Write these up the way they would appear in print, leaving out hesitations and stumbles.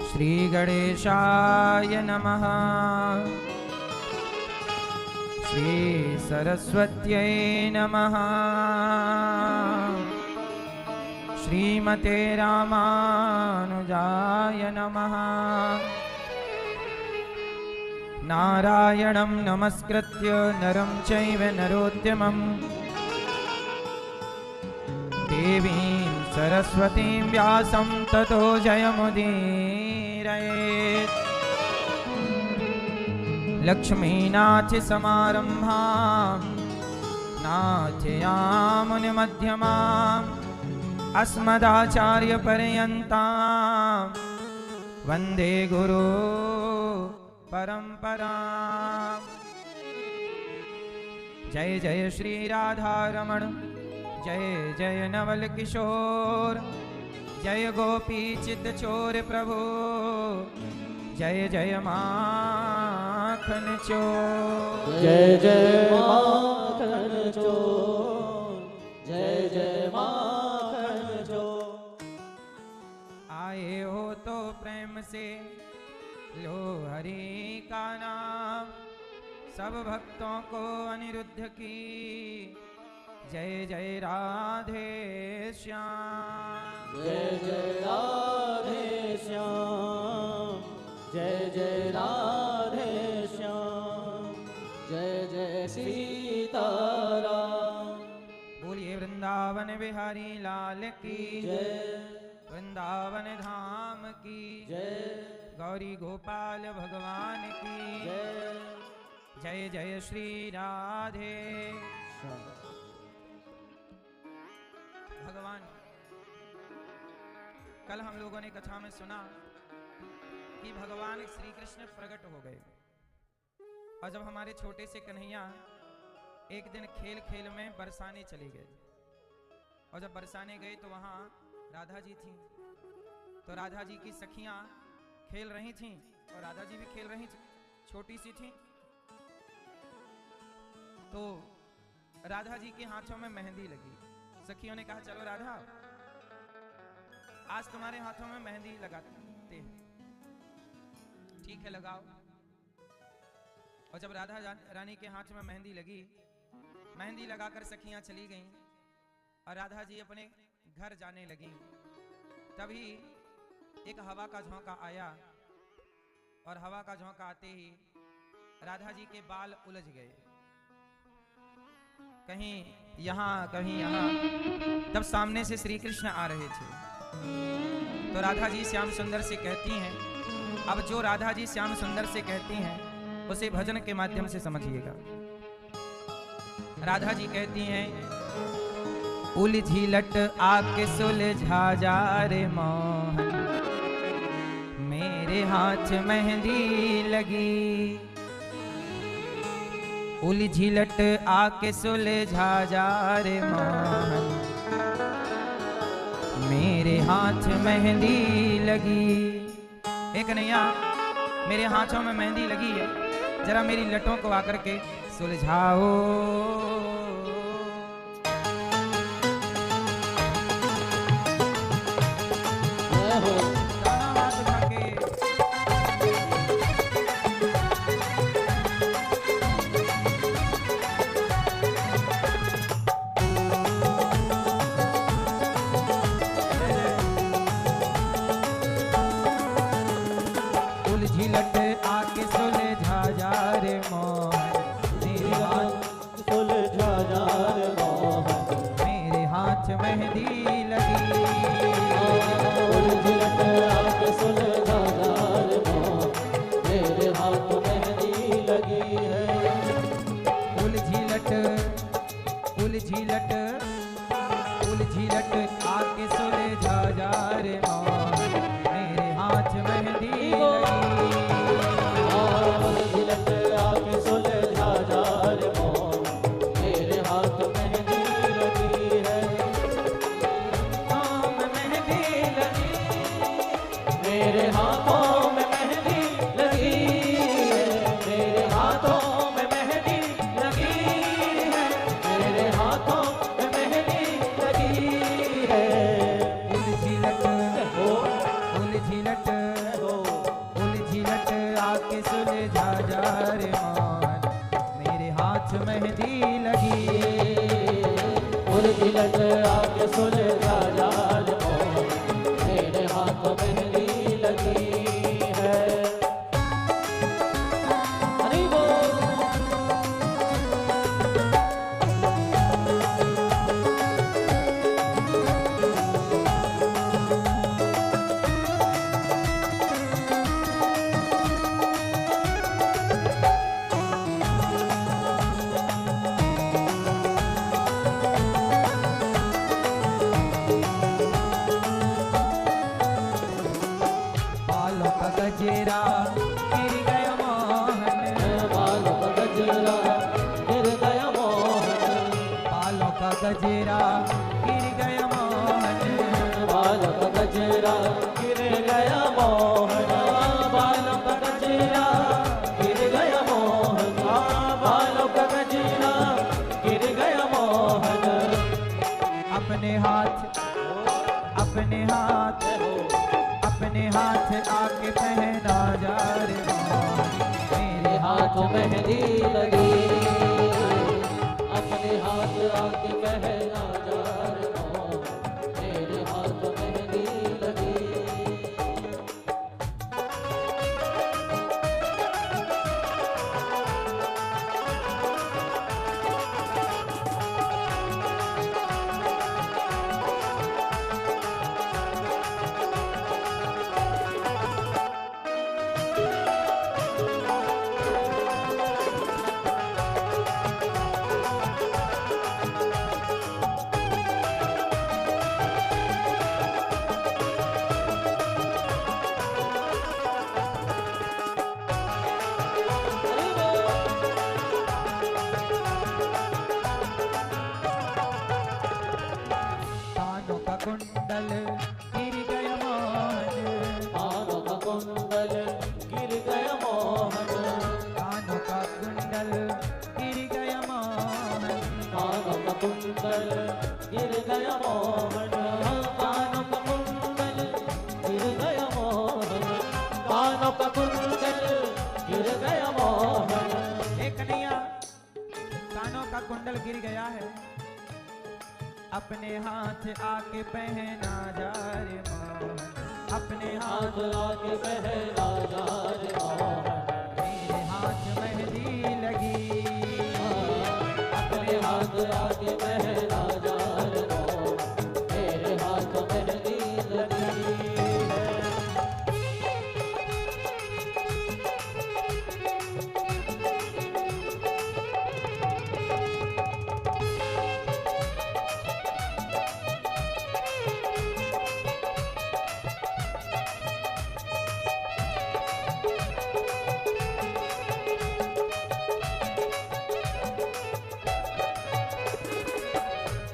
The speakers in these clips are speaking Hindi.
श्री गणेशाय नमः। श्री सरस्वत्यै नमः। श्रीमते रामानुजाय नमः। नारायणं नमस्कृत्य नरं चैव नरोत्तमं देवीं सरस्वतीं व्यासं ततो जयमुदीरयेत्। लक्ष्मीनाथसमारम्भां नाथयामुनिमध्यमाम् अस्मदाचार्यपर्यन्तां वन्दे गुरु परम्पराम्। जय जय श्री राधारमण, जय जय नवल किशोर, जय गोपी चित्तचोर प्रभु, जय जय माखन चोर, जय जय माखन चोर, जय जय माखन चोर। आए हो तो प्रेम से लो हरि का नाम, सब भक्तों को अनिरुद्ध की जय जय राधे श्याम। जय जय राधे श्याम, जय जय राधे श्याम, जय जय सीताराम। बोलिए वृंदावन बिहारी लाल की जय, वृंदावन धाम की जय, गौरी गोपाल भगवान की जय जय जय श्री राधे श्याम। भगवान, कल हम लोगों ने कथा में सुना कि भगवान श्री कृष्ण प्रकट हो गए और जब हमारे छोटे से कन्हैया एक दिन खेल खेल में बरसाने चले गए और जब बरसाने गए तो वहां राधा जी थी। तो राधा जी की सखियां खेल रही थीं और राधा जी भी खेल रही थी, छोटी सी थी। तो राधा जी के हाथों में मेहंदी लगी। सखियों ने कहा चलो राधा, आज तुम्हारे हाथों में मेहंदी लगाते हैं। ठीक है लगाओ। और जब राधा रानी के हाथ में मेहंदी लगी, मेहंदी लगाकर सखियां चली गईं और राधा जी अपने घर जाने लगी। तभी एक हवा का झोंका आया और हवा का झोंका आते ही राधा जी के बाल उलझ गए, कहीं यहाँ कहीं यहाँ। तब सामने से श्री कृष्ण आ रहे थे। तो राधा जी श्याम सुंदर से कहती हैं, अब जो राधा जी श्याम सुंदर से कहती हैं उसे भजन के माध्यम से समझिएगा। राधा जी कहती हैं, उलझी लट आके सुलझा जा रे मोहन, मेरे हाथ मेहंदी लगी। उलझी लट आके सुलझा जा रे मोहन, मेरे हाथ मेहंदी लगी। एक नैया, मेरे हाथों में मेहंदी लगी है, जरा मेरी लटों को आकर के सुलझाओ। सुलझा जा रे मान, मेरे हाथ मेहंदी लगी। उर्मिलत आके सुलझा जा रे मान, मेरे हाथ मेहंदी लगी है। हरि बोल। बालों का गजरा गिर गया मोहन, बालों का गजरा गिर गया मोहन, बालों का गजरा गिर गया मोहन, बालों का गजरा गिर गया मोहन, बालों का गजरा गिर गया मोहन, बालों का गजरा गिर गया मोहन। अपने हाथ अपने हाथ अपने हाथ आके पहना जा रे मान, मेरे हाथ मेहंदी लगी, अपने हाथ आके पहना जा रे मान, मेरे हाथ मेहंदी लगी। कानों का कुंडल गिर गया मोहन, कानों का कुंडल गिर गया मोहन, कानों का कुंडल गिर गया मोहन, कानों का कुंडल गिर गया मोहन, कानों का कुंडल गिर गया मोहन, कानों का कुंडल गिर गया मोहन। हे कन्हैया, कानों का कुंडल गिर गया है, अपने हाथ आके पहना जा रे मोहन, अपने हाथ हाथ आके पहना जा रे मोहन, मेरे हाथ मेहंदी लगी। अपने हाथ आके पहना जा रे मोहन, मेरे हाथ मेहंदी लगी है।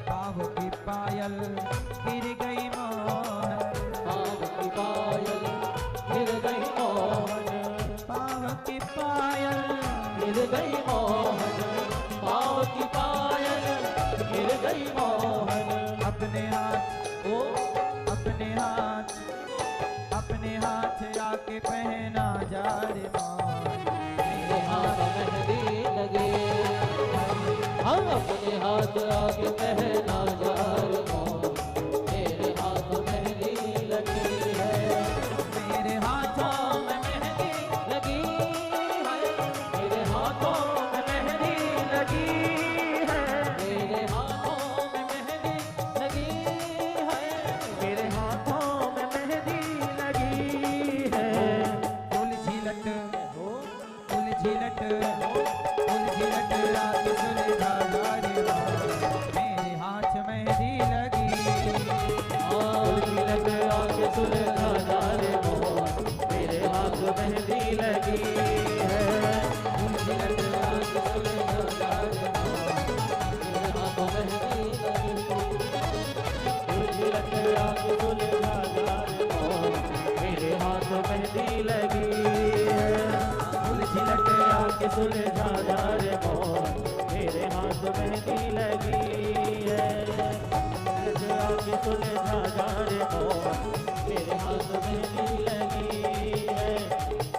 पाँव की पायल गिर गई मोहन, पाँव की पायल गिर गई मोहन, पाँव की पायल गिर गई मोहन, पाँव की पायल गिर गई मोहन। अपने हाथ ओ अपने हाथ आके पहना जा रे मोहन, मेरे हाथ मेहंदी लगी, हम अपने हाथ आगे पहना जा रे मोहन, मेरे हाथ मेहंदी लगी है। मेरे हाथों में मेहंदी लगी है, मेरे हाथों में मेहंदी लगी है, मेरे हाथों में मेहंदी लगी है, मेरे हाथों में मेहंदी लगी है। फूल झिलट रात सुलझा जा रे मोहन, मेरे हाथ मेहंदी लगी। फूल झिलट आके सुलझा जा रे मोहन, मेरे हाथ मेहंदी लगी है। फूल झिलट आके सुलझा जा रे मोहन, मेरे हाथ मेहंदी लगी। फूल झिलट आके सुलझा जा रे मोहन, मेरे हाथ मेहंदी लगी है। फूल झिलट आके सुलझा जा रे मोहन, मेरे हाथ मेहंदी लगी है। आके सुलझा जा रे मोहन, मेरे हाथ मेहंदी लगी है,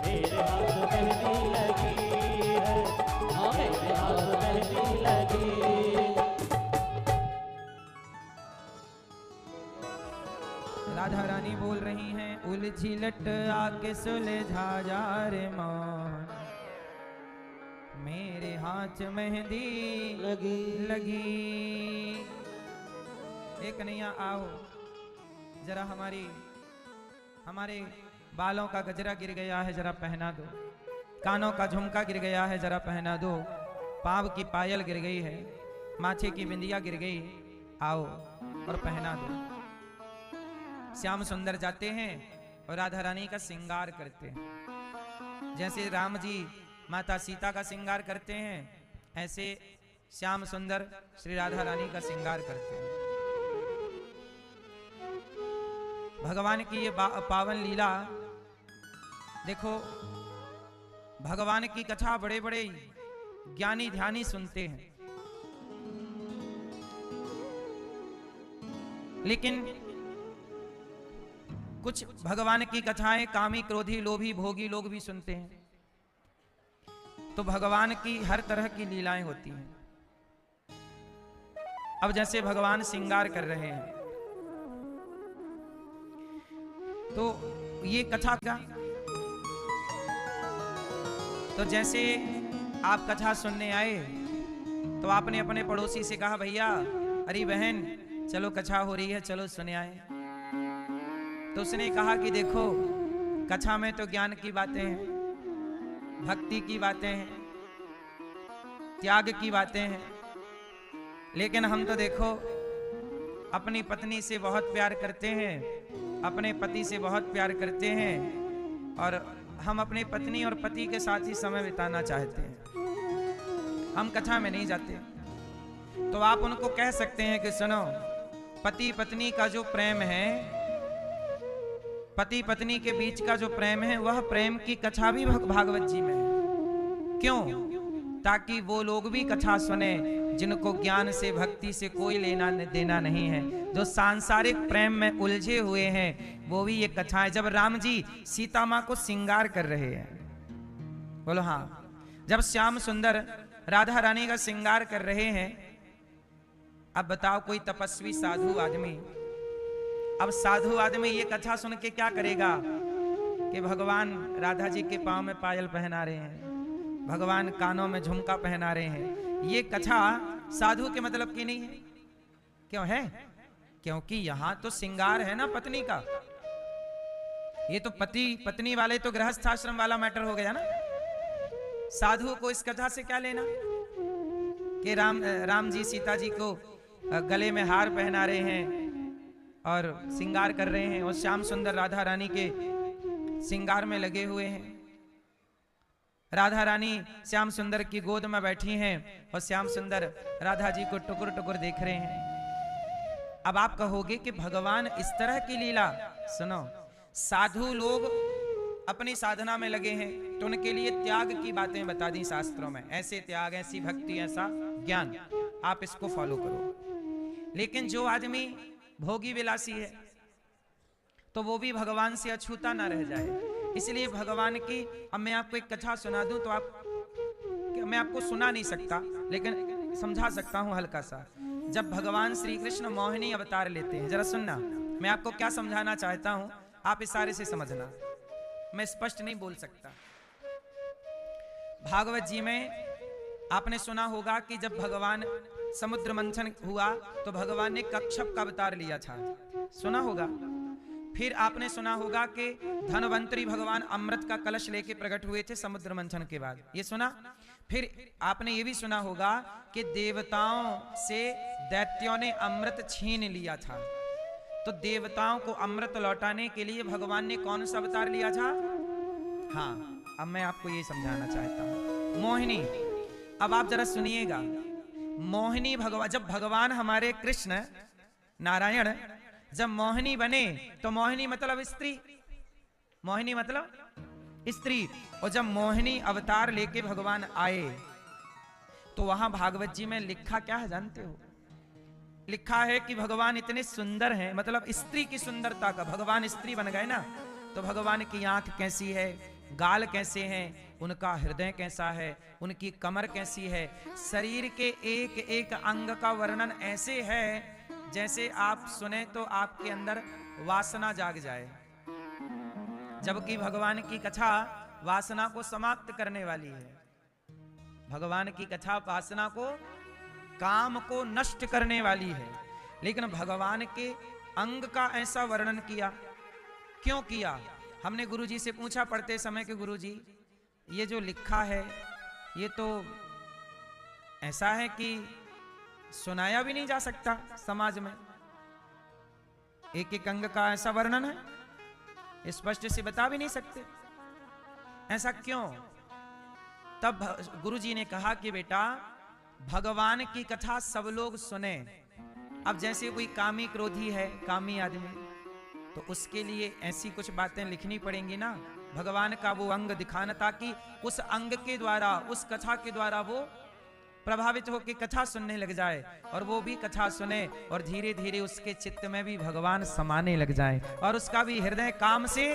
मेरे हाथ मेहंदी उलझिलट आके सुलझा जा रे मौन, मेरे हाथ मेहंदी लगी लगी। एक कन्हैया आओ जरा हमारे बालों का गजरा गिर गया है जरा पहना दो, कानों का झुमका गिर गया है जरा पहना दो, पाँव की पायल गिर गई है, माथे की बिंदिया गिर गई, आओ और पहना दो। श्याम सुंदर जाते हैं और राधा रानी का श्रृंगार करते हैं। जैसे राम जी माता सीता का श्रृंगार करते हैं, ऐसे श्याम सुंदर श्री राधा रानी का श्रृंगार करते हैं। भगवान की ये पावन लीला देखो, भगवान की कथा बड़े बड़े ज्ञानी ध्यानी सुनते हैं, लेकिन कुछ भगवान की कथाएं कामी क्रोधी लोभी भोगी लोग भी सुनते हैं। तो भगवान की हर तरह की लीलाएं होती हैं। अब जैसे भगवान श्रृंगार कर रहे हैं, तो ये कथा का, तो जैसे आप कथा सुनने आए तो आपने अपने पड़ोसी से कहा, भैया अरे बहन चलो कथा हो रही है, चलो सुने आए। तो उसने कहा कि देखो कथा में तो ज्ञान की बातें हैं, भक्ति की बातें हैं, त्याग की बातें हैं, लेकिन हम तो देखो अपनी पत्नी से बहुत प्यार करते हैं, अपने पति से बहुत प्यार करते हैं, और हम अपने पत्नी और पति के साथ ही समय बिताना चाहते हैं, हम कथा में नहीं जाते। तो आप उनको कह सकते हैं कि सुनो, पति पत्नी का जो प्रेम है, पति पत्नी के बीच का जो प्रेम है, वह प्रेम की कथा भी भागवत जी में है। क्यों? ताकि वो लोग भी कथा सुने जिनको ज्ञान से भक्ति से कोई लेना देना नहीं है, जो सांसारिक प्रेम में उलझे हुए हैं, वो भी ये कथाएं। जब राम जी सीता माँ को श्रृंगार कर रहे हैं, बोलो हाँ, जब श्याम सुंदर राधा रानी का श्रृंगार कर रहे हैं, अब बताओ कोई तपस्वी साधु आदमी, अब साधु आदमी ये कथा सुन के क्या करेगा कि भगवान राधा जी के पांव में पायल पहना रहे हैं, भगवान कानों में झुमका पहना रहे हैं। ये कथा साधु के मतलब की नहीं है। क्यों है? क्योंकि यहां तो श्रृंगार है ना पत्नी का। ये तो पति पत्नी वाले तो गृहस्थ आश्रम वाला मैटर हो गया ना। साधु को इस कथा से क्या लेना कि राम जी सीता जी को गले में हार पहना रहे हैं और श्रृंगार कर रहे हैं, और श्याम सुंदर राधा रानी के श्रृंगार में लगे हुए हैं। राधा रानी श्याम सुंदर की गोद में बैठी हैं और श्याम सुंदर राधा जी को टुकुर टुकुर देख रहे हैं। अब आप कहोगे कि भगवान इस तरह की लीला, सुनो, साधु लोग अपनी साधना में लगे हैं तो उनके लिए त्याग की बातें बता दी शास्त्रों में, ऐसे त्याग, ऐसी भक्ति, ऐसा ज्ञान, आप इसको फॉलो करो। लेकिन जो आदमी भोगी विलासी है तो वो भी भगवान से अछूता ना रह जाए, इसलिए भगवान की, अब मैं आपको एक कथा सुना दूं तो मैं आपको सुना नहीं सकता लेकिन समझा सकता हूं हल्का सा। जब भगवान श्री कृष्ण मोहिनी अवतार लेते हैं, जरा सुनना, मैं आपको क्या समझाना चाहता हूं, आप इशारे से समझना, मैं स्पष्ट नहीं बोल सकता। भागवत जी में आपने सुना होगा कि जब भगवान समुद्र मंथन हुआ तो भगवान ने कच्छप का अवतार लिया था, सुना होगा। फिर आपने सुना होगा कि धनवंतरी भगवान अमृत का कलश लेके प्रकट हुए थे समुद्र मंथन के बाद, ये सुना। फिर आपने ये भी सुना होगा कि देवताओं से दैत्यों ने अमृत छीन लिया था, तो देवताओं को अमृत लौटाने के लिए भगवान ने कौन सा अवतार लिया था? हाँ, अब मैं आपको ये समझाना चाहता हूं, मोहिनी। अब आप जरा सुनिएगा, मोहिनी भगवान, जब भगवान हमारे कृष्ण नारायण जब मोहिनी बने तो मोहिनी मतलब स्त्री, मोहिनी मतलब स्त्री, और जब मोहिनी अवतार लेके भगवान आए तो वहां भागवत जी में लिखा क्या है जानते हो? लिखा है कि भगवान इतने सुंदर हैं, मतलब स्त्री की सुंदरता का, भगवान स्त्री बन गए ना, तो भगवान की आंख कैसी है, गाल कैसे हैं, उनका हृदय कैसा है, उनकी कमर कैसी है, शरीर के एक एक अंग का वर्णन ऐसे है जैसे आप सुने तो आपके अंदर वासना जाग जाए। जबकि भगवान की कथा वासना को समाप्त करने वाली है। भगवान की कथा वासना को, काम को नष्ट करने वाली है। लेकिन भगवान के अंग का ऐसा वर्णन किया, क्यों किया? हमने गुरुजी से पूछा पढ़ते समय कि गुरुजी ये जो लिखा है ये तो ऐसा है कि सुनाया भी नहीं जा सकता समाज में, एक एक अंग का ऐसा वर्णन है, स्पष्ट से बता भी नहीं सकते, ऐसा क्यों? तब गुरुजी ने कहा कि बेटा भगवान की कथा सब लोग सुने। अब जैसे कोई कामी क्रोधी है, कामी आदमी, तो उसके लिए ऐसी कुछ बातें लिखनी पड़ेंगी ना, भगवान का वो अंग दिखाना, ताकि उस अंग के द्वारा, उस कथा के द्वारा वो प्रभावित होकर कथा सुनने लग जाए, और वो भी कथा सुने और धीरे धीरे उसके चित्त में भी भगवान समाने लग जाए, और उसका भी हृदय काम से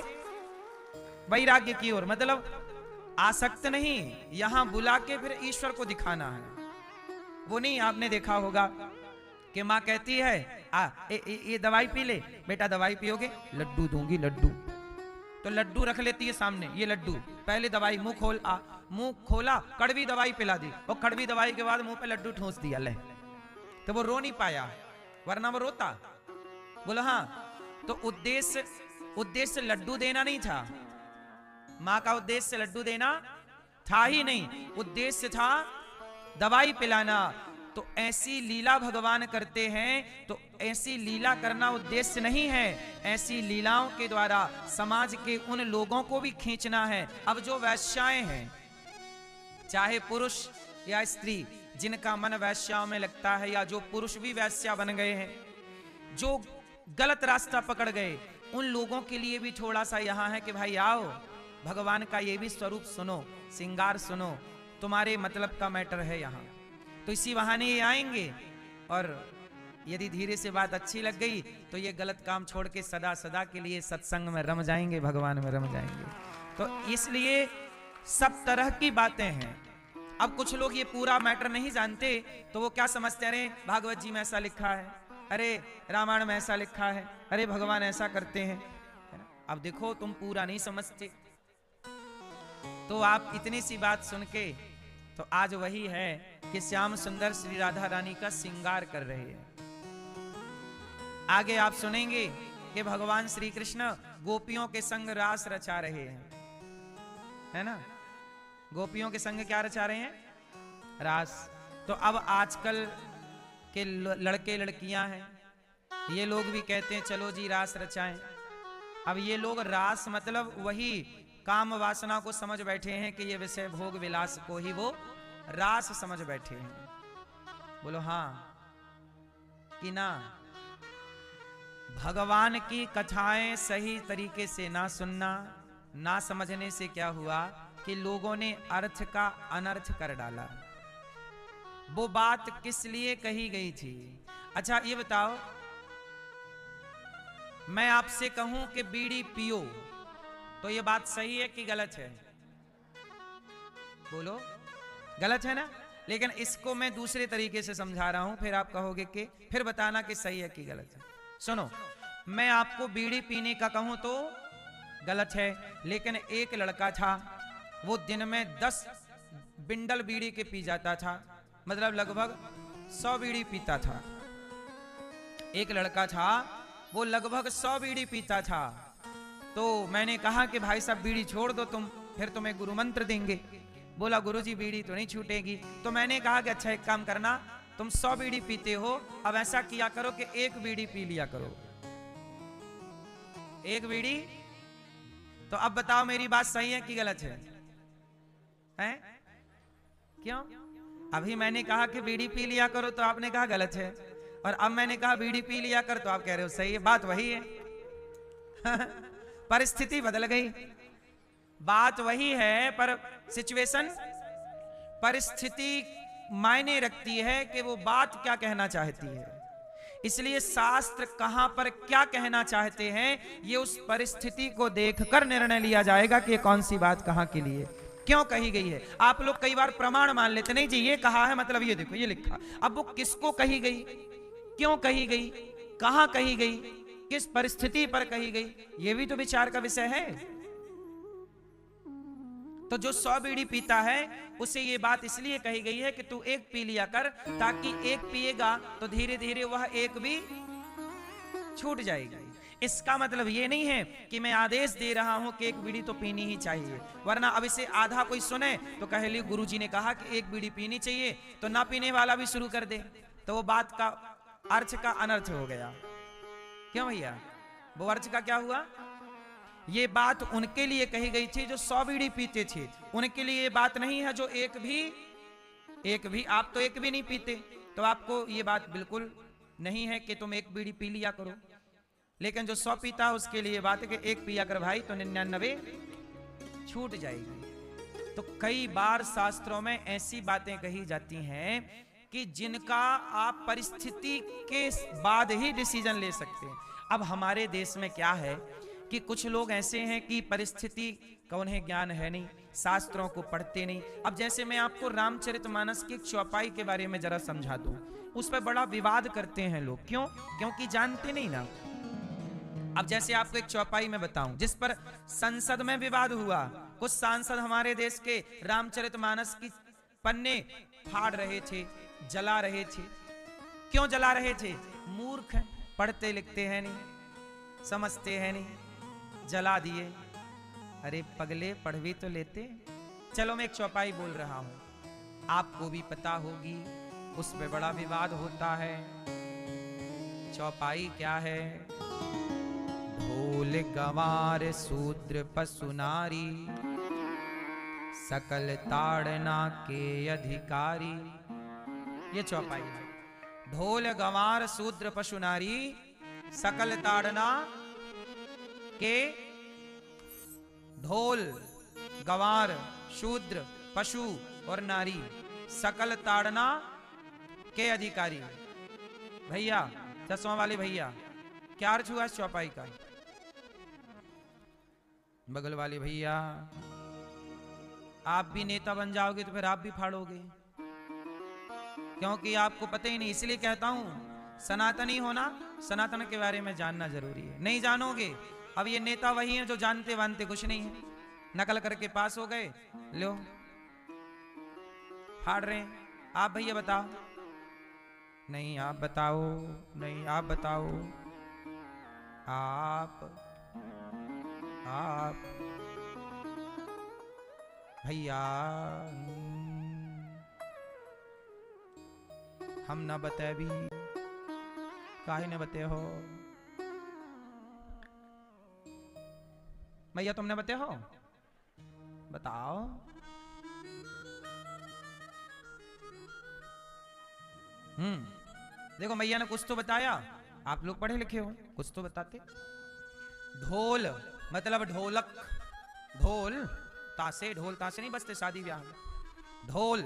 वैराग्य की ओर, मतलब आसक्त नहीं, यहां बुला के फिर ईश्वर को दिखाना है। वो नहीं, आपने देखा होगा कि माँ कहती है ये दवाई पी ले बेटा, दवाई पियोगे, लड्डू दूंगी, लड्डू, तो लड्डू रख लेती है सामने, ये लड्डू, पहले दवाई, मुंह खोला, कड़वी दवाई पिला दी, और कड़वी दवाई के बाद मुंह पे लड्डू ठूंस दिया, ले, तो वो रो नहीं पाया, वरना वो रोता। बोला हाँ, तो उद्देश्य लड्डू देना नहीं था, माँ का उद्देश्य लड्डू देना था ही नहीं, उद्देश्य था दवाई पिलाना। तो ऐसी लीला भगवान करते हैं, तो ऐसी लीला करना उद्देश्य नहीं है, ऐसी लीलाओं के द्वारा समाज के उन लोगों को भी खींचना है। अब जो वैश्याएं हैं, चाहे पुरुष या स्त्री, जिनका मन वैश्याओं में लगता है, या जो पुरुष भी वैश्या बन गए हैं, जो गलत रास्ता पकड़ गए, उन लोगों के लिए भी थोड़ा सा यहाँ है कि भाई आओ, भगवान का ये भी स्वरूप सुनो, श्रृंगार सुनो, तुम्हारे मतलब का मैटर है यहाँ। तो इसी बहाने ये आएंगे, और यदि धीरे से बात अच्छी लग गई तो ये गलत काम छोड़ के सदा सदा के लिए सत्संग में रम जाएंगे, भगवान में रम जाएंगे। तो इसलिए सब तरह की बातें हैं। अब कुछ लोग ये पूरा मैटर नहीं जानते, तो वो क्या समझते, अरे भागवत जी में ऐसा लिखा है, अरे रामायण में ऐसा लिखा है, अरे भगवान ऐसा करते हैं। अब देखो, तुम पूरा नहीं समझते, तो आप इतनी सी बात सुन के, तो आज वही है कि श्याम सुंदर श्री राधा रानी का श्रृंगार कर रहे हैं। आगे आप सुनेंगे कि भगवान श्री कृष्ण गोपियों के संग रास रचा रहे हैं, है ना? गोपियों के संग क्या रचा रहे हैं? रास। तो अब आजकल के लड़के लड़कियां हैं, ये लोग भी कहते हैं चलो जी रास रचाएं। अब ये लोग रास मतलब वही काम वासना को समझ बैठे हैं कि ये विषय भोग विलास को ही वो रास समझ बैठे हैं। बोलो हाँ कि ना? भगवान की कथाएं सही तरीके से ना सुनना, ना समझने से क्या हुआ कि लोगों ने अर्थ का अनर्थ कर डाला। वो बात किस लिए कही गई थी? अच्छा ये बताओ, मैं आपसे कहूं कि बीड़ी पियो, तो ये बात सही है कि गलत है? बोलो, गलत है ना? लेकिन इसको मैं दूसरे तरीके से समझा रहा हूं, फिर आप कहोगे कि फिर बताना कि सही है कि गलत है। सुनो, मैं आपको बीड़ी पीने का कहूं तो गलत है, लेकिन एक लड़का था, वो दिन में 10 बिंडल बीड़ी के पी जाता था, मतलब लगभग 100 बीड़ी पीता था। एक लड़का था, वो लगभग 100 बीड़ी पीता था। तो मैंने कहा कि भाई साहब बीड़ी छोड़ दो तुम, फिर तुम्हें गुरु मंत्र देंगे। बोला गुरुजी बीड़ी तो नहीं छूटेगी। तो मैंने कहा कि अच्छा एक काम करना, तुम 100 बीड़ी पीते हो, अब ऐसा किया करो कि एक बीड़ी पी लिया करो, एक बीड़ी। तो अब बताओ मेरी बात सही है कि गलत है? हैं? क्यों? अभी मैंने कहा कि बीड़ी पी लिया करो तो आपने कहा गलत है, और अब मैंने कहा बीड़ी पी लिया कर तो आप कह रहे हो सही है। बात वही है परिस्थिति बदल गई, बात वही है, पर सिचुएशन, परिस्थिति मायने रखती है कि वो बात क्या कहना चाहती है। इसलिए शास्त्र कहां पर क्या कहना चाहते हैं, ये उस परिस्थिति को देखकर निर्णय लिया जाएगा कि कौन सी बात कहां के लिए क्यों कही गई है। आप लोग कई बार प्रमाण मान लेते, नहीं जी ये कहा है मतलब ये देखो ये लिखा। अब वो किसको कही गई, क्यों कही गई, कहां कही गई, किस परिस्थिति पर कही गई, ये भी तो विचार का विषय है। तो जो 100 बीड़ी पीता है उसे ये बात इसलिए कही गई है कि तू एक पी लिया कर, ताकि एक पिएगा तो धीरे धीरे वह एक भी छूट जाएगी। इसका मतलब ये नहीं है कि मैं आदेश दे रहा हूं कि एक बीड़ी तो पीनी ही चाहिए, वरना अब इसे आधा कोई सुने तो कह ली गुरुजी ने कहा कि एक बीड़ी पीनी चाहिए, तो ना पीने वाला भी शुरू कर दे, तो वो बात का अर्थ का अनर्थ हो गया। क्यों भैया? वो अर्थ का क्या हुआ? ये बात उनके लिए कही गई थी जो 100 बीड़ी पीते थे, उनके लिए ये बात नहीं है जो एक भी आप तो एक भी नहीं पीते, तो आपको ये बात बिल्कुल नहीं है कि तुम एक बीड़ी पी लिया करो। लेकिन जो 100 पीता है उसके लिए बात है कि एक पिया कर भाई तो 99 छूट जाएगी। तो कई बार शास्त्रों में ऐसी बातें कही जाती हैं कि जिनका आप परिस्थिति के बाद ही डिसीजन ले सकते हैं। अब हमारे देश में क्या है कि कुछ लोग ऐसे हैं कि परिस्थिति का उन्हें ज्ञान है नहीं, शास्त्रों को पढ़ते नहीं। अब जैसे मैं आपको रामचरितमानस की एक चौपाई के बारे में जरा समझा दूं, उस पर बड़ा विवाद करते हैं लोग। क्यों? क्योंकि जानते नहीं ना। अब जैसे आपको एक चौपाई में बताऊं जिस पर संसद में विवाद हुआ, कुछ सांसद हमारे देश के रामचरितमानस की पन्ने फाड़ रहे थे, जला रहे थे। क्यों जला रहे थे? मूर्ख हैं, पढ़ते लिखते हैं नहीं, समझते हैं नहीं, जला दिए। अरे पगले, पढ़ भी तो लेते। चलो मैं एक चौपाई बोल रहा हूं, आपको भी पता होगी, उस पे बड़ा विवाद होता है। चौपाई क्या है? ढोल गंवार शूद्र पशु नारी, सकल ताड़ना के अधिकारी। ये चौपाई है। ढोल गंवार शूद्र पशु नारी, सकल ताड़ना के, ढोल गंवार शूद्र पशु और नारी, सकल ताड़ना के अधिकारी। भैया, चश्मा वाले भैया, क्या अर्थ हुआ इस चौपाई का? बगल वाले भैया, आप भी नेता बन जाओगे तो फिर आप भी फाड़ोगे, क्योंकि आपको पता ही नहीं। इसलिए कहता हूं, सनातनी होना, सनातन के बारे में जानना जरूरी है। नहीं जानोगे, अब ये नेता वही हैं जो जानते वानते कुछ नहीं है, नकल करके पास हो गए, लो फाड़ रहे हैं। आप भैया बताओ। नहीं आप बताओ, नहीं आप बताओ, आप भैया, हम ना बते भी, काहे न बते हो भैया? तुमने बते हो, बताओ। देखो मैया ने कुछ तो बताया, आप लोग पढ़े लिखे हो, कुछ तो बताते। ढोल मतलब ढोलक, ढोल तासे, ढोल तासे नहीं बजते शादी ब्याह में। ढोल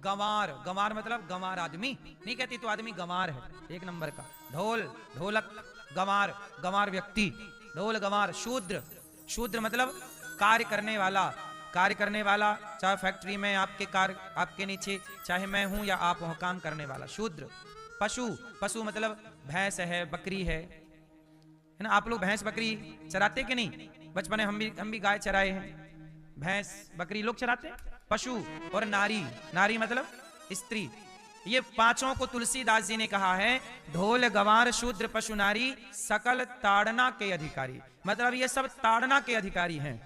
गंवार, गंवार मतलब गंवार आदमी, नहीं कहती तो आदमी गंवार है, एक नंबर का। ढोल ढोलक, गंवार गंवार व्यक्ति, ढोल गंवार। शूद्र, शूद्र मतलब कार्य करने वाला, कार्य करने वाला, चाहे फैक्ट्री में आपके कार्य, आपके नीचे चाहे मैं हूं या आप हो, काम करने वाला शूद्र। पशु, पशु मतलब भैंस है, बकरी है ना। आप लोग भैंस बकरी चराते कि नहीं? बचपन में हम भी गाय चराए हैं, भैंस बकरी लोग चराते हैं। पशु और नारी, नारी मतलब स्त्री। ये पांचों को तुलसीदास जी ने कहा है, ढोल गंवार शूद्र पशु नारी, सकल ताड़ना के अधिकारी। मतलब ये सब ताड़ना के अधिकारी हैं।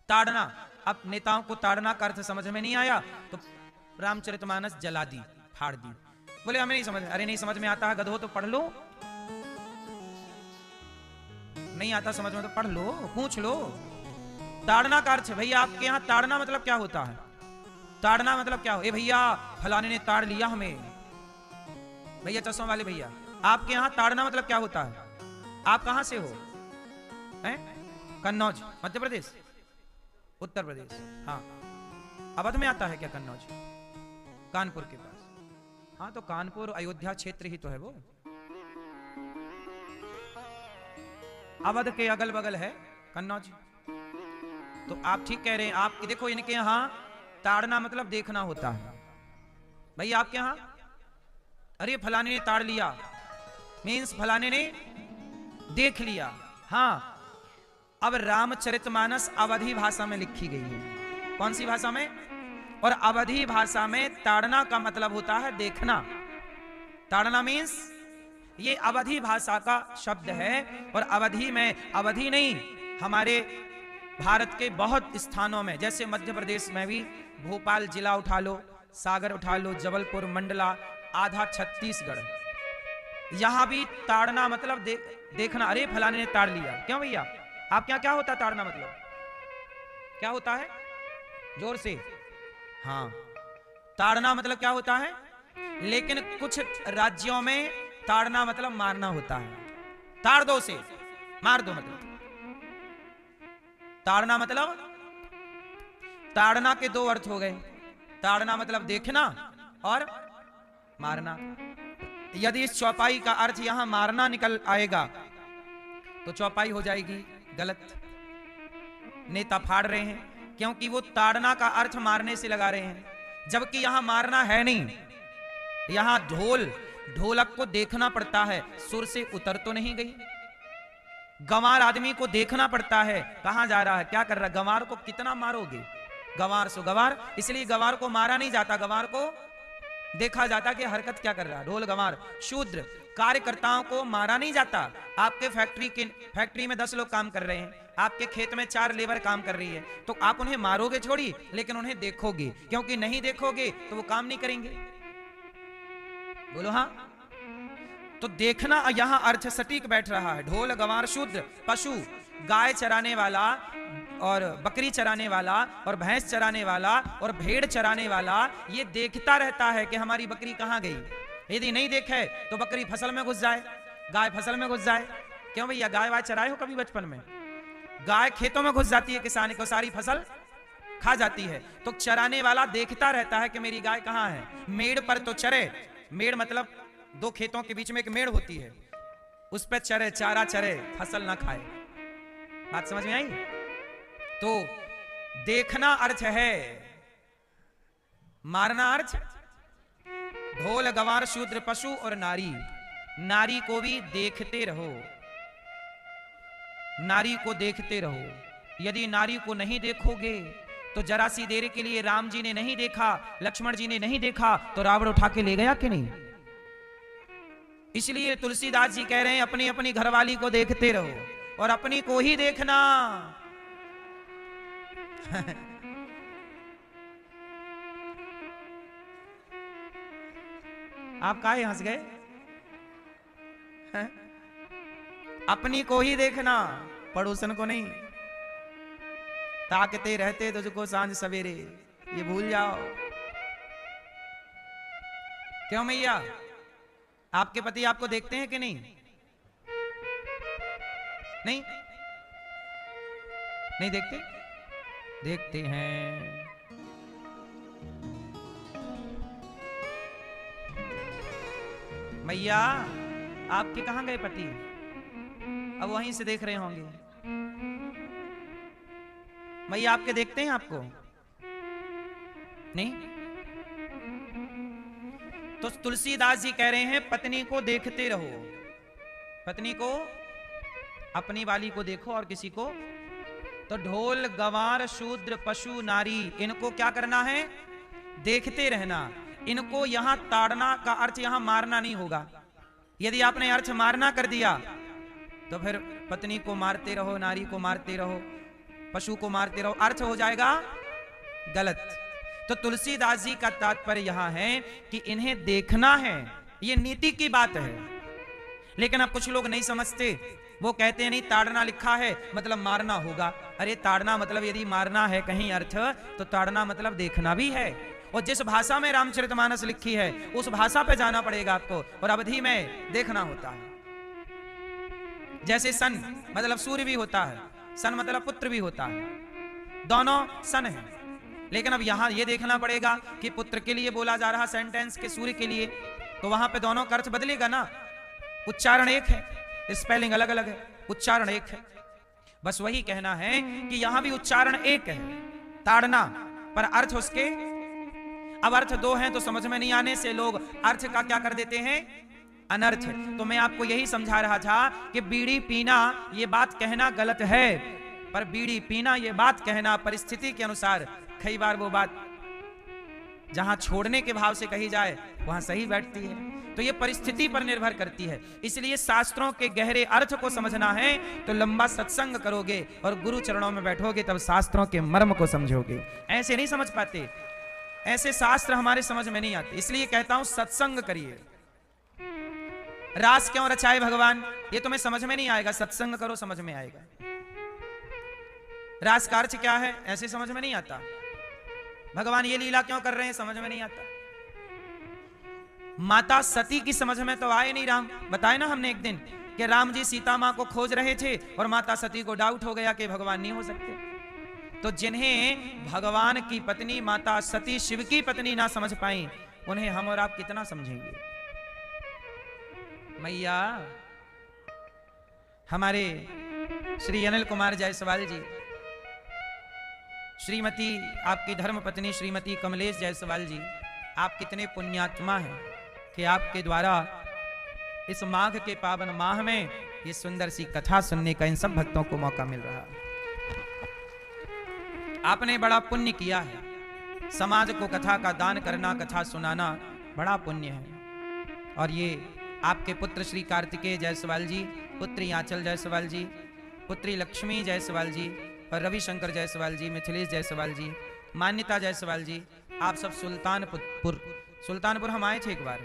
ताड़ना, अब नेताओं को ताड़ना का अर्थ समझ में नहीं आया तो रामचरितमानस जला दी, फाड़ दी। बोले हमें नहीं समझ। अरे नहीं समझ में आता है गधो तो पढ़ लो, नहीं आता समझ में तो पढ़ लो, पूछ लो। ताड़ना का अर्थ, भैया आपके यहाँ ताड़ना मतलब क्या होता है? ताड़ना मतलब क्या हो? ए भैया फलाने ने ताड़ लिया हमें। भैया चश्मा वाले भैया, आपके यहाँ ताड़ना मतलब क्या होता है? आप कहां से हो? हैं? कन्नौज, मध्य प्रदेश, उत्तर प्रदेश। हाँ, अवध में आता है क्या कन्नौज? कानपुर के पास। हाँ तो कानपुर अयोध्या क्षेत्र ही तो है वो। अवध के अगल बगल है कन्नौज। तो आप ठीक कह रहे हैं। आप देखो इनके यहां ताड़ना मतलब देखना होता है। भैया आपके यहां, अरे फलाने ने ताड़ लिया, मीन्स फलाने ने देख लिया। हाँ, अब रामचरितमानस अवधी भाषा में लिखी गई है। कौन सी भाषा में? और अवधी भाषा में ताड़ना का मतलब होता है देखना। ताड़ना मीन्स ये अवधी भाषा का शब्द है। और अवधि में, अवधि नहीं, हमारे भारत के बहुत स्थानों में, जैसे मध्य प्रदेश में भी भोपाल जिला उठा लो, सागर उठा लो, जबलपुर, मंडला, आधा छत्तीसगढ़, यहां भी ताड़ना मतलब देखना। अरे फलाने ने ताड़ लिया। क्यों भैया? आप क्या क्या होता है ताड़ना मतलब? क्या होता है? जोर से। हाँ, ताड़ना मतलब क्या होता है? लेकिन कुछ राज्यों में ताड़ना मतलब मारना होता है। ताड़ दो से, मार दो मतलब। ताड़ना मतलब, ताड़ना के दो अर्थ हो गए। ताड़ना मतलब देखना और मारना। यदि इस चौपाई का अर्थ यहां मारना निकल आएगा तो चौपाई हो जाएगी गलत। नेता फाड़ रहे हैं क्योंकि वो ताड़ना का अर्थ मारने से लगा रहे हैं, जबकि यहां मारना है नहीं। यहां ढोलक को देखना पड़ता है, सुर से उतर तो नहीं गई। गंवार आदमी को देखना पड़ता है, कहां जा रहा है, क्या कर रहा है। गंवार को कितना मारोगे? गंवार सो गंवार, इसलिए गंवार को मारा नहीं जाता, गंवार को देखा जाता कि हरकत क्या कर रहा है। ढोल गंवार। शूद्र कार्यकर्ताओं को मारा नहीं जाता। आपके फैक्ट्री में 10 लोग काम कर रहे हैं, आपके खेत में 4 लेबर काम कर रही है, तो आप उन्हें मारोगे छोड़ी, लेकिन उन्हें देखोगे, क्योंकि नहीं देखोगे तो वो काम नहीं करेंगे। बोलो हाँ। तो देखना यहां अर्थ सटीक बैठ रहा है। ढोल गंवार शूद्र पशु, गाय चराने वाला और बकरी चराने वाला और भैंस चराने वाला और भेड़ चराने वाला, ये देखता रहता है कि हमारी बकरी कहां गई। यदि नहीं देखे तो बकरी फसल में घुस जाए, गाय फसल में घुस जाए। क्यों भैया? गाय वाय चराए हो कभी बचपन में? गाय खेतों में घुस जाती है, किसान को सारी फसल खा जाती है। तो चराने वाला देखता रहता है कि मेरी गाय कहां है। मेड़ पर तो चरे, मेड़ मतलब 2 खेतों के बीच में एक मेड़ होती है, उस पर चरे, चारा चरे, फसल ना खाए। बात समझ में आई? तो देखना अर्थ है, मारना अर्थ। ढोल गंवार शूद्र पशु और नारी, नारी को भी देखते रहो, नारी को देखते रहो। यदि नारी को नहीं देखोगे तो जरा सी देर के लिए राम जी ने नहीं देखा, लक्ष्मण जी ने नहीं देखा, तो रावण उठा के ले गया कि नहीं? इसलिए तुलसीदास जी कह रहे हैं अपनी अपनी घरवाली को देखते रहो और अपनी को ही देखना। आप काहे हंस गए? अपनी को ही देखना, पड़ोसन को नहीं। ताकते रहते तुझको सांझ सवेरे, ये भूल जाओ। क्यों मैया? आपके पति आपको देखते हैं कि नहीं? नहीं, नहीं देखते? देखते हैं। मैया आपके कहां गए पति? अब वहीं से देख रहे होंगे। मैया आपके देखते हैं आपको? नहीं? तो तुलसीदास जी कह रहे हैं पत्नी को देखते रहो, पत्नी को, अपनी वाली को देखो और किसी को। तो ढोल गंवार शूद्र पशु नारी, इनको क्या करना है? देखते रहना। इनको यहां ताड़ना का अर्थ यहां मारना नहीं होगा। यदि आपने अर्थ मारना कर दिया तो फिर पत्नी को मारते रहो, नारी को मारते रहो, पशु को मारते रहो, अर्थ हो जाएगा गलत। तो तुलसीदास जी का तात्पर्य यहां है कि इन्हें देखना है, ये नीति की बात है। लेकिन अब कुछ लोग नहीं समझते, वो कहते हैं नहीं ताड़ना लिखा है मतलब मारना होगा। अरे ताड़ना मतलब यदि मारना है कहीं अर्थ, तो ताड़ना मतलब देखना भी है। और जिस भाषा में रामचरितमानस लिखी है उस भाषा पे जाना पड़ेगा आपको, और अवधि में देखना होता है। जैसे सन मतलब सूर्य भी होता है, सन मतलब पुत्र भी होता है, दोनों सन है। लेकिन अब यहां ये देखना पड़ेगा कि पुत्र के लिए बोला जा रहा सेंटेंस के सूर्य के लिए, तो वहां पे दोनों का अर्थ बदलेगा ना। उच्चारण एक है, स्पेलिंग अलग अलग है, उच्चारण एक है। बस वही कहना है कि यहां भी उच्चारण एक है, ताड़ना, पर अर्थ उसके अब अर्थ 2 हैं, तो समझ में नहीं आने से लोग अर्थ का क्या कर देते हैं? अनर्थ। तो मैं आपको यही समझा रहा था कि बीड़ी पीना ये बात कहना गलत है, पर बीड़ी पीना, ये बात कहना परिस्थिति के अनुसार, कई बार वो बात जहां छोड़ने के भाव से कही जाए वहां सही बैठती है। तो ये परिस्थिति पर निर्भर करती है। इसलिए शास्त्रों के गहरे अर्थ को समझना है तो लंबा सत्संग करोगे और गुरु चरणों में बैठोगे तब शास्त्रों के मर्म को समझोगे। ऐसे नहीं समझ पाते, ऐसे शास्त्र हमारे समझ में नहीं आते। इसलिए कहता हूं सत्संग करिए। रास क्यों रचाए भगवान, ये तुम्हें समझ में नहीं आएगा, सत्संग करो समझ में आएगा। रास का अर्थ क्या है, ऐसे समझ में नहीं आता। भगवान ये लीला क्यों कर रहे हैं, समझ में नहीं आता। माता सती की समझ में तो आए नहीं राम। बताए ना हमने एक दिन कि राम जी सीता मां को खोज रहे थे और माता सती को डाउट हो गया कि भगवान नहीं हो सकते। तो जिन्हें भगवान की पत्नी माता सती शिव की पत्नी ना समझ पाई, उन्हें हम और आप कितना समझेंगे। मैया हमारे श्री अनिल कुमार जायसवाल जी, श्रीमती आपकी धर्म पत्नी श्रीमती कमलेश जायसवाल जी, आप कितने पुण्यात्मा हैं कि आपके द्वारा इस माघ के पावन माह में ये सुंदर सी कथा सुनने का इन सब भक्तों को मौका मिल रहा है। आपने बड़ा पुण्य किया है। समाज को कथा का दान करना, कथा सुनाना बड़ा पुण्य है। और ये आपके पुत्र श्री कार्तिकेय जायसवाल जी, पुत्री आंचल जायसवाल जी, पुत्री लक्ष्मी जायसवाल जी और रविशंकर जायसवाल जी, मिथिलेश जायसवाल जी, मान्यता जायसवाल जी, आप सब सुल्तानपुर हम आए थे एक बार,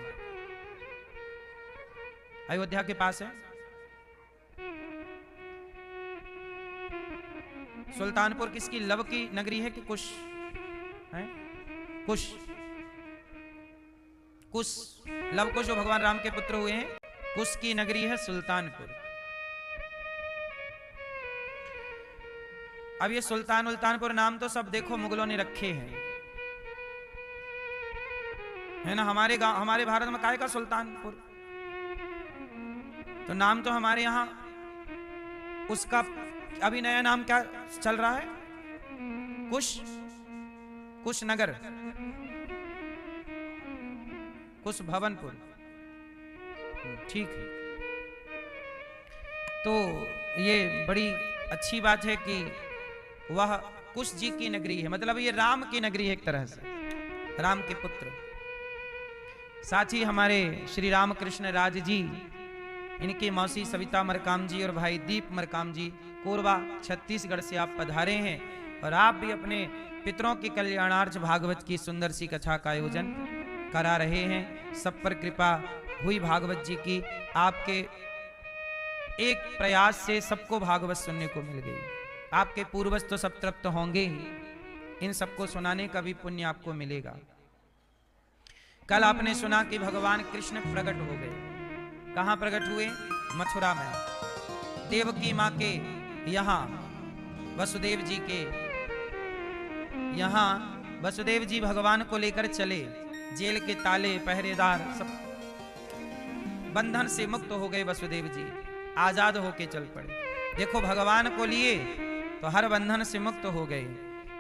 अयोध्या के पास है। सुल्तानपुर किसकी, लव की नगरी है कि कुश है? कुश लव कुश जो भगवान राम के पुत्र हुए हैं, कुश की नगरी है सुल्तानपुर। अब ये सुल्तानपुर नाम तो सब देखो मुगलों ने रखे हैं, है ना। हमारे गांव, हमारे भारत में काहे का सुल्तानपुर, तो नाम तो हमारे यहां उसका अभी नया नाम क्या चल रहा है, कुश नगर, कुश भवनपुर, ठीक है। तो ये बड़ी अच्छी बात है कि वह कुश जी की नगरी है, मतलब ये राम की नगरी है एक तरह से, राम के पुत्र। साथ ही हमारे श्री रामकृष्ण राज जी, इनकी मौसी सविता मरकाम जी और भाई दीप मरकाम जी कोरबा छत्तीसगढ़ से आप पधारे हैं और आप भी अपने पितरों की कल्याणार्थ भागवत की सुंदर सी कथा का आयोजन करा रहे हैं। सब पर कृपा हुई भागवत जी की, आपके एक प्रयास से सबको भागवत सुनने को मिल गई। आपके पूर्वज तो सब तृप्त होंगे ही, इन सबको सुनाने का भी पुण्य आपको मिलेगा। कल आपने सुना कि भगवान कृष्ण प्रकट हो गए। कहां प्रकट हुए, मथुरा में, देवकी मां के यहां, वसुदेव जी के यहां। वसुदेव जी भगवान को लेकर चले, जेल के ताले पहरेदार सब बंधन से मुक्त हो गए। वसुदेव जी आजाद होके चल पड़े। देखो भगवान को लिए तो हर बंधन से मुक्त हो गए।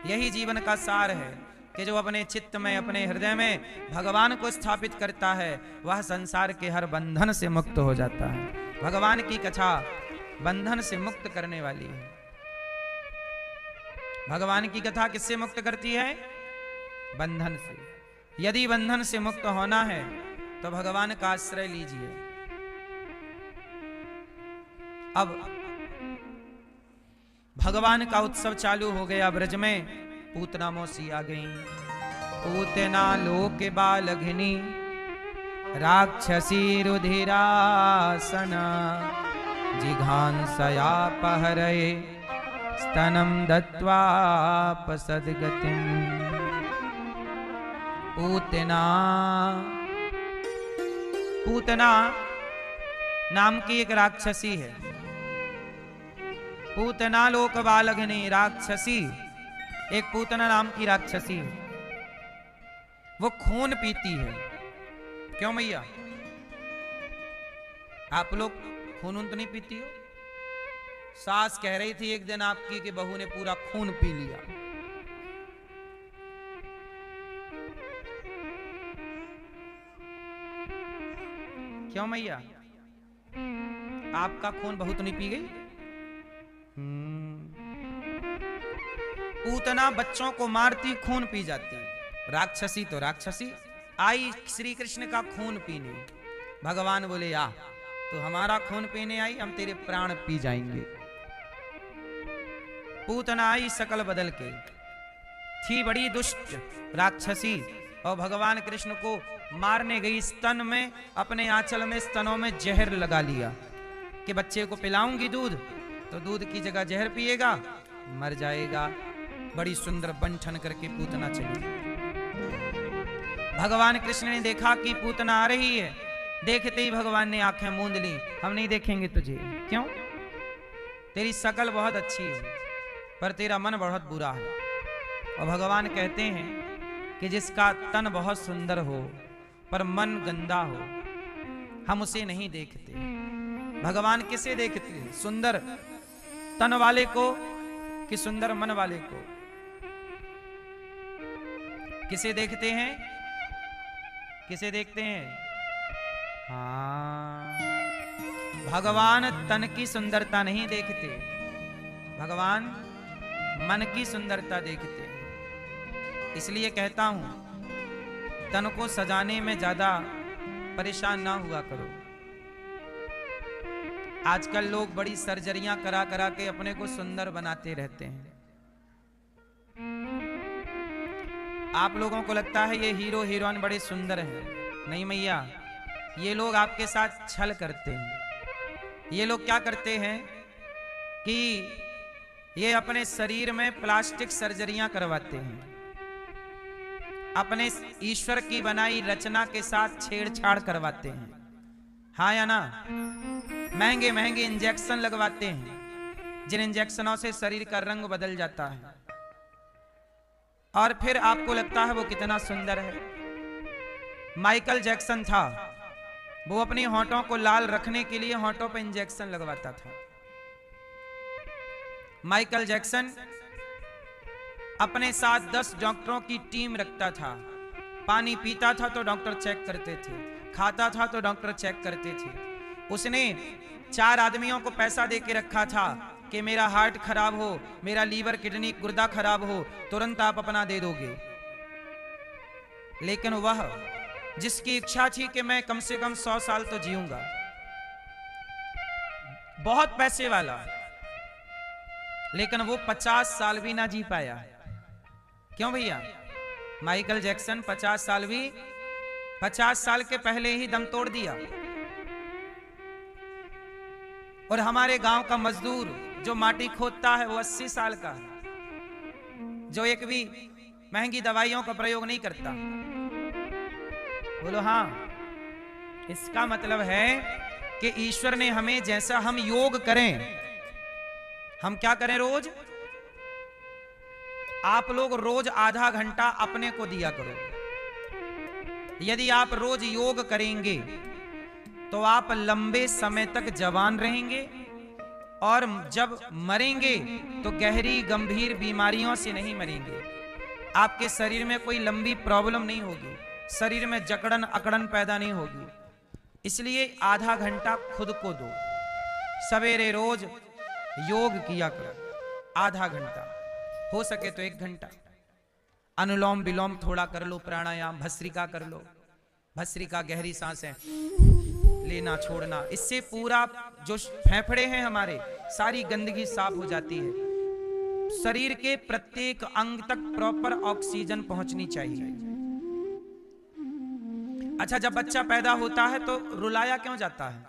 यही जीवन का सार है कि जो अपने चित्त में, अपने हृदय में भगवान को स्थापित करता है, वह संसार के हर बंधन से मुक्त हो जाता है। भगवान की कथा बंधन से मुक्त करने वाली है। भगवान की कथा किससे मुक्त करती है, बंधन से। यदि बंधन से मुक्त होना है तो भगवान का आश्रय लीजिए। अब भगवान का उत्सव चालू हो गया ब्रज में। पूतना मौसी आ गई। पूतना लोक बालघिनी राक्षसी रुधिरासना जिघांसया पहरये स्तनम दत्वापसद्गतिम। पूतना नाम की एक राक्षसी है। पूतना लोक बालघिनी राक्षसी, एक पूतना नाम की राक्षसी है। वो खून पीती है। क्यों मैया, आप लोग खून तो नहीं पीती हो? सास कह रही थी एक दिन आपकी कि बहू ने पूरा खून पी लिया। क्यों मैया, आपका खून बहू तो नहीं पी गई? पूतना बच्चों को मारती, खून पी जाती। राक्षसी तो राक्षसी, आई श्री कृष्ण का खून पीने। भगवान बोले आ, तो हमारा खून पीने आई, हम तेरे प्राण पी जाएंगे। पूतना आई शकल बदल के, थी बड़ी दुष्ट राक्षसी, और भगवान कृष्ण को मारने गई। स्तन में, अपने आंचल में, स्तनों में जहर लगा लिया कि बच्चे को पिलाऊंगी दूध तो दूध की जगह जहर पिएगा, मर जाएगा। बड़ी सुंदर बंठन करके पूतना चली। भगवान कृष्ण ने देखा कि पूतना आ रही है, देखते ही भगवान ने आंखें मूंद ली, हम नहीं देखेंगे तुझे। क्यों? तेरी शकल बहुत अच्छी है पर तेरा मन बहुत बुरा है। और भगवान कहते हैं कि जिसका तन बहुत सुंदर हो पर मन गंदा हो, हम उसे नहीं देखते। भगवान किसे देखते हैं? सुंदर तन वाले को कि सुंदर मन वाले को? किसे देखते हैं? किसे देखते हैं? हाँ, भगवान तन की सुंदरता नहीं देखते, भगवान मन की सुंदरता देखते हैं। इसलिए कहता हूं, तन को सजाने में ज्यादा परेशान ना हुआ करो। आजकल लोग बड़ी सर्जरियां करा करा के अपने को सुंदर बनाते रहते हैं। आप लोगों को लगता है ये हीरो हीरोइन बड़े सुंदर हैं। नहीं मैया, ये लोग आपके साथ छल करते हैं। ये लोग क्या करते हैं कि ये अपने शरीर में प्लास्टिक सर्जरियां करवाते हैं, अपने ईश्वर की बनाई रचना के साथ छेड़छाड़ करवाते हैं। हाँ या ना? महंगे महंगे इंजेक्शन लगवाते हैं, जिन इंजेक्शनों से शरीर का रंग बदल जाता है और फिर आपको लगता है वो कितना सुंदर है। माइकल जैक्सन था, वो अपनी होंठों को लाल रखने के लिए होंठों पर इंजेक्शन लगवाता था। माइकल जैक्सन अपने साथ 10 डॉक्टरों की टीम रखता था। पानी पीता था तो डॉक्टर चेक करते थे, खाता था तो डॉक्टर चेक करते थे। उसने 4 आदमियों को पैसा दे के रखा था कि मेरा हार्ट खराब हो, मेरा लीवर किडनी गुर्दा खराब हो, तुरंत आप अपना दे दोगे। लेकिन वह जिसकी इच्छा थी कि मैं कम से कम 100 साल तो जीऊंगा, बहुत पैसे वाला, लेकिन वो 50 साल भी ना जी पाया। क्यों भैया? माइकल जैक्सन 50 साल के पहले ही दम तोड़ दिया। और हमारे गांव का मजदूर जो माटी खोदता है वो 80 साल का है, जो एक भी महंगी दवाइयों का प्रयोग नहीं करता। बोलो हाँ। इसका मतलब है कि ईश्वर ने हमें, जैसा हम योग करें, हम क्या करें? रोज आप लोग रोज आधा घंटा अपने को दिया करो। यदि आप रोज योग करेंगे तो आप लंबे समय तक जवान रहेंगे और जब मरेंगे तो गहरी गंभीर बीमारियों से नहीं मरेंगे। आपके शरीर में कोई लंबी प्रॉब्लम नहीं होगी, शरीर में जकड़न अकड़न पैदा नहीं होगी। इसलिए आधा घंटा खुद को दो। सवेरे रोज योग किया करो, आधा घंटा, हो सके तो 1 घंटा। अनुलोम विलोम थोड़ा कर लो, प्राणायाम, भस्त्रिका कर लो। भस्त्रिका गहरी सांसें लेना छोड़ना, इससे पूरा जो फेफड़े हैं हमारे, सारी गंदगी साफ हो जाती है। शरीर के प्रत्येक अंग तक प्रॉपर ऑक्सीजन पहुंचनी चाहिए। अच्छा, जब बच्चा पैदा होता है तो रुलाया क्यों जाता है?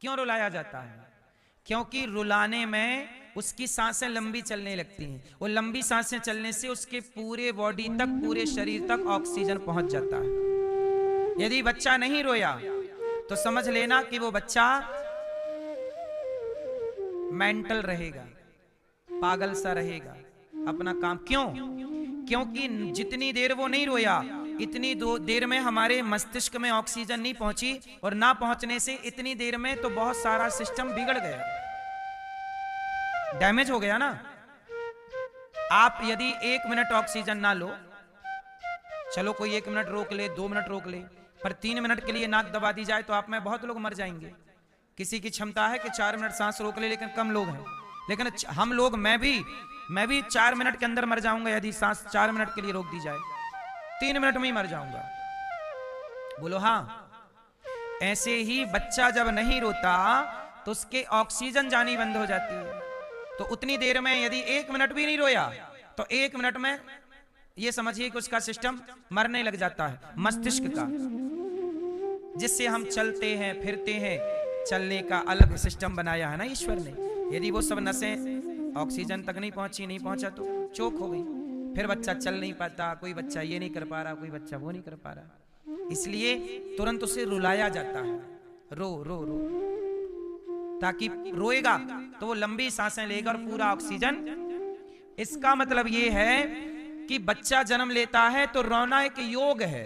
क्यों रुलाया जाता है? क्योंकि रुलाने में उसकी सांसें लंबी चलने लगती हैं। वो लंबी सांसें चलने से उसके पूरे बॉडी तक, पूरे शरीर तक ऑक्सीजन पहुंच जाता है। यदि बच्चा नहीं रोया तो समझ लेना कि वो बच्चा मेंटल रहेगा, पागल सा रहेगा, अपना काम। क्यों? क्योंकि जितनी देर वो नहीं रोया, इतनी देर में हमारे मस्तिष्क में ऑक्सीजन नहीं पहुंची, और ना पहुंचने से इतनी देर में तो बहुत सारा सिस्टम बिगड़ गया, डैमेज हो गया ना। आप यदि 1 मिनट ऑक्सीजन ना लो, चलो कोई 1 मिनट रोक ले, 2 मिनट रोक ले, पर 3 मिनट के लिए नाक दबा दी जाए तो आप में बहुत लोग मर जाएंगे। किसी की क्षमता है कि 4 मिनट सांस रोक ले, लेकिन कम लोग हैं। लेकिन हम लोग, मैं भी 4 मिनट के अंदर मर जाऊंगा यदि सांस 4 मिनट के लिए रोक दी जाए, 3 मिनट में ही मर जाऊंगा। बोलो हाँ। ऐसे ही बच्चा जब नहीं रोता तो उसके ऑक्सीजन जानी बंद हो जाती है। तो उतनी देर में यदि 1 मिनट भी नहीं रोया तो 1 मिनट में ये समझिए कि उसका सिस्टम मरने लग जाता है, मस्तिष्क का, जिससे हम चलते हैं फिरते हैं। चलने का अलग सिस्टम बनाया है ना ईश्वर ने। यदि वो सब नसें ऑक्सीजन तक नहीं पहुंचा तो चोक हो गई, फिर बच्चा चल नहीं पाता, कोई बच्चा ये नहीं कर पा रहा, कोई बच्चा वो नहीं कर पा रहा। इसलिए तुरंत उसे रुलाया जाता है, रो रो रो, ताकि रोएगा तो वो लंबी सांसें लेगा और पूरा ऑक्सीजन। इसका मतलब ये है कि बच्चा जन्म लेता है तो रोना एक योग है,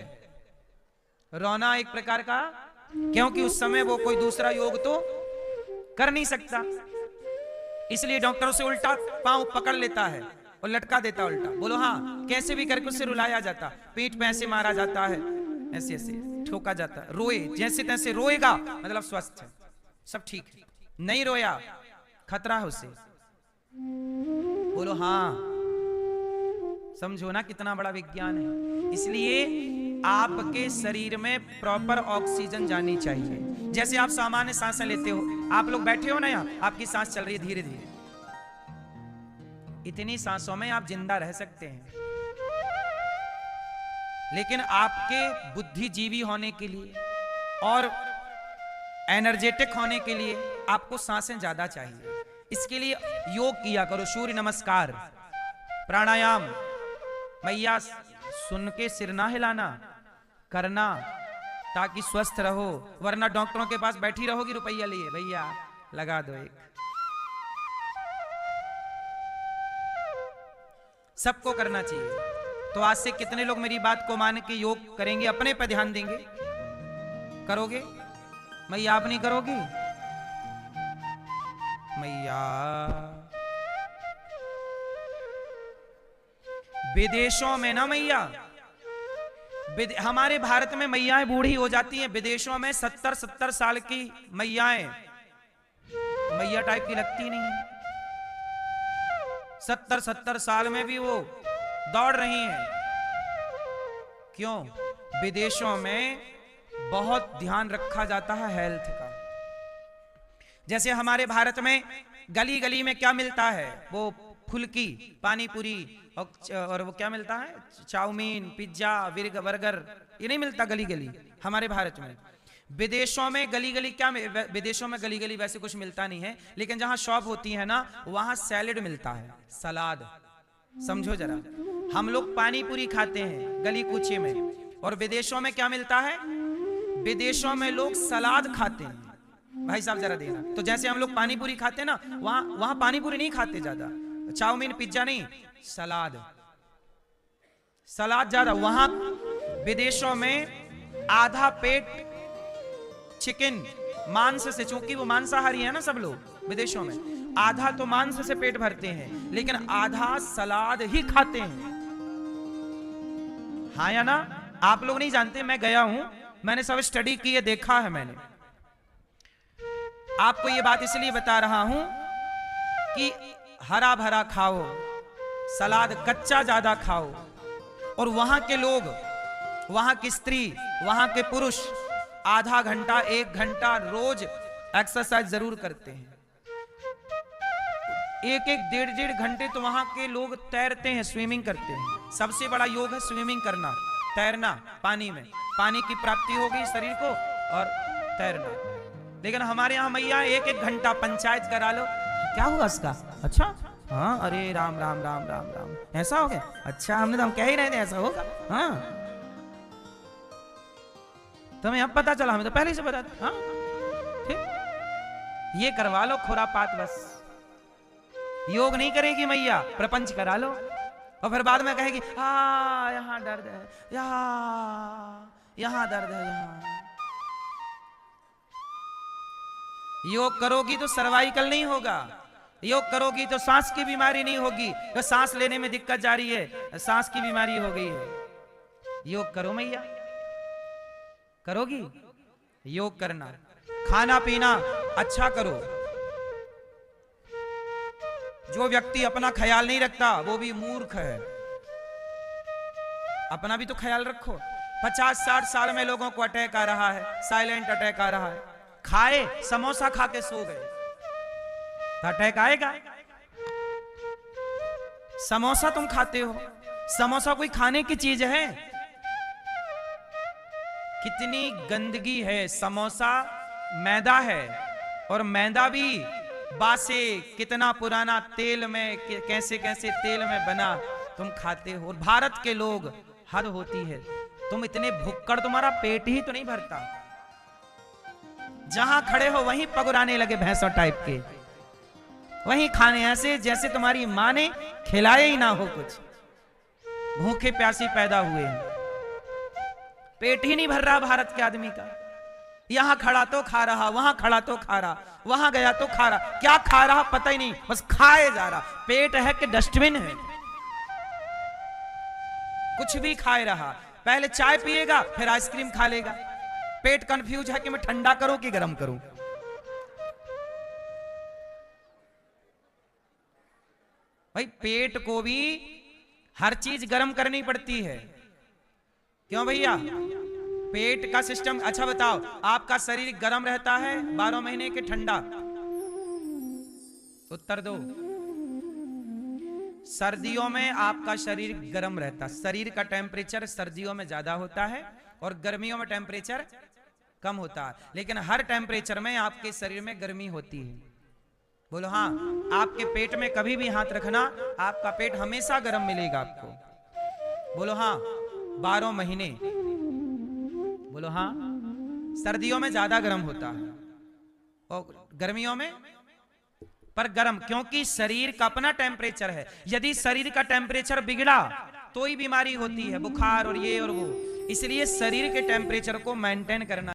रोना एक प्रकार का, क्योंकि उस समय वो कोई दूसरा योग तो कर नहीं सकता, इसलिए डॉक्टर उसे उल्टा पांव पकड़ लेता है और लटका देता उल्टा। बोलो हाँ। कैसे भी करके उसे रुलाया जाता, पीठ पे ऐसे मारा जाता है, ऐसे ऐसे ठोका जाता है, रोए जैसे तैसे, रोएगा मतलब स्वस्थ है, सब ठीक है। नहीं रोया खतरा है उसे। बोलो हाँ। समझो ना कितना बड़ा विज्ञान है। इसलिए आपके शरीर में प्रॉपर ऑक्सीजन जानी चाहिए। जैसे आप सामान्य सांसें लेते हो, आप लोग बैठे हो ना यहाँ, आपकी सांस चल रही है धीरे धीरे, इतनी सांसों में आप जिंदा रह सकते हैं। लेकिन आपके बुद्धिजीवी होने के लिए और एनर्जेटिक होने के लिए आपको सांसें ज्यादा चाहिए। इसके लिए योग किया करो, सूर्य नमस्कार, प्राणायाम। मैया सुन के सिर ना हिलाना, करना, ताकि स्वस्थ रहो, वरना डॉक्टरों के पास बैठी रहोगी रुपया लिए, भैया लगा दो एक। सबको करना चाहिए। तो आज से कितने लोग मेरी बात को मान के योग करेंगे, अपने पर ध्यान देंगे? करोगे? मैया आप नहीं करोगी? मैया विदेशों में ना मैया, हमारे भारत में मैयाएं बूढ़ी हो जाती हैं, विदेशों में 70-70 साल की मैयाएं मैया टाइप की लगती नहीं है। 70-70 साल में भी वो दौड़ रही हैं। क्यों? विदेशों में बहुत ध्यान रखा जाता है हेल्थ का। जैसे हमारे भारत में गली गली में क्या मिलता है? वो फुल्की, पानी पूरी और वो क्या मिलता है, चाउमीन, पिज्जा, बर्गर, ये नहीं मिलता गली गली हमारे भारत में। विदेशों में गली गली क्या, विदेशों में गली गली वैसे कुछ मिलता नहीं है, लेकिन जहां शॉप होती है ना वहां सैलेड मिलता है, सलाद। समझो जरा, हम लोग पानी पूरी खाते हैं गली कूचे में, और विदेशों में क्या मिलता है? विदेशों में लोग सलाद खाते हैं। भाई साहब जरा देना। तो जैसे हम लोग पानी पूरी खाते हैं ना, वहां पानी पूरी नहीं खाते ज्यादा, चाउमीन पिज्जा नहीं, सलाद, सलाद ज्यादा। वहां विदेशों में आधा पेट चिकन मांस से, चूंकि वो मांसाहारी है ना सब लोग विदेशों में, आधा तो मांस से पेट भरते हैं, लेकिन आधा सलाद ही खाते हैं। हाँ या ना? आप लोग नहीं जानते, मैं गया हूं, मैंने सब स्टडी की है, देखा है मैंने। आपको ये बात इसलिए बता रहा हूं कि हरा भरा खाओ, सलाद कच्चा ज्यादा खाओ। और वहां के लोग, वहां की स्त्री, वहां के पुरुष आधा घंटा 1 घंटा रोज एक्सरसाइज जरूर करते हैं। 1-1 डेढ़ घंटे तो वहां के लोग तैरते हैं, स्विमिंग करते हैं। सबसे बड़ा योग है स्विमिंग करना, तैरना पानी में। पानी की प्राप्ति होगी शरीर को और तैरना। लेकिन हमारे यहाँ मैया 1-1 घंटा पंचायत करा लो, क्या हुआ इसका? अच्छा हाँ, अरे राम राम राम राम राम, ऐसा हो गया? अच्छा, हमने तो हम कह ही रहे थे ऐसा होगा। हाँ, तुम्हें अब पता चला, हमें तो पहले से बता था। हाँ ठीक, ये करवा लो खुरापात, बस योग नहीं करेगी मैया, प्रपंच करा लो, और फिर बाद में कहेगी हाँ यहाँ दर्द है, यहाँ दर्द है, यहाँ। योग करोगी तो सर्वाइकल नहीं होगा, योग करोगी तो सांस की बीमारी नहीं होगी। तो सांस लेने में दिक्कत जा रही है, सांस की बीमारी हो गई है। योग करो मैया, करोगी? योग करना, खाना पीना अच्छा करो, जो व्यक्ति अपना ख्याल नहीं रखता वो भी मूर्ख है। अपना भी तो ख्याल रखो। 50-60 साल में लोगों को अटैक आ रहा है, साइलेंट अटैक आ रहा है। खाए समोसा खा के सो गए तो अटैक आएगा? समोसा तुम खाते हो, समोसा कोई खाने की चीज है? कितनी गंदगी है। समोसा मैदा है और मैदा भी बासे, कितना पुराना तेल में, कैसे कैसे तेल में बना तुम खाते हो। और भारत के लोग, हद होती है, तुम इतने भुक्कड़, तुम्हारा पेट ही तो नहीं भरता। जहां खड़े हो वहीं पगुराने लगे भैंसों टाइप के, वहीं खाने ऐसे जैसे तुम्हारी मां ने खिलाया ही ना हो कुछ। भूखे प्यासी पैदा हुए हैं, पेट ही नहीं भर रहा भारत के आदमी का। यहां खड़ा तो खा रहा, वहां खड़ा तो खा रहा, वहां गया तो खा रहा, क्या खा रहा पता ही नहीं, बस खाए जा रहा। पेट है कि डस्टबिन है? कुछ भी खाए रहा। पहले चाय पिएगा फिर आइसक्रीम खा लेगा। पेट कंफ्यूज है कि मैं ठंडा करूं कि गर्म करूं। भाई पेट को भी हर चीज गर्म करनी पड़ती है। क्यों भैया? पेट का सिस्टम। अच्छा बताओ, आपका शरीर गर्म रहता है 12 महीने के ठंडा? उत्तर दो। सर्दियों में आपका शरीर गर्म रहता। शरीर का टेम्परेचर सर्दियों में ज्यादा होता है और गर्मियों में टेम्परेचर कम होता है। लेकिन हर टेम्परेचर में आपके शरीर में गर्मी होती है। बोलो हाँ। आपके पेट में कभी भी हाथ रखना, आपका पेट हमेशा गर्म मिलेगा आपको। बोलो हाँ। 12 महीने। बोलो हाँ। सर्दियों में ज्यादा गर्म होता है और गर्मियों में पर गर्म, क्योंकि शरीर का अपना टेम्परेचर है। यदि शरीर का टेम्परेचर बिगड़ा तो ही बीमारी होती है, बुखार और ये और वो। इसलिए शरीर के टेम्परेचर को मेंटेन करना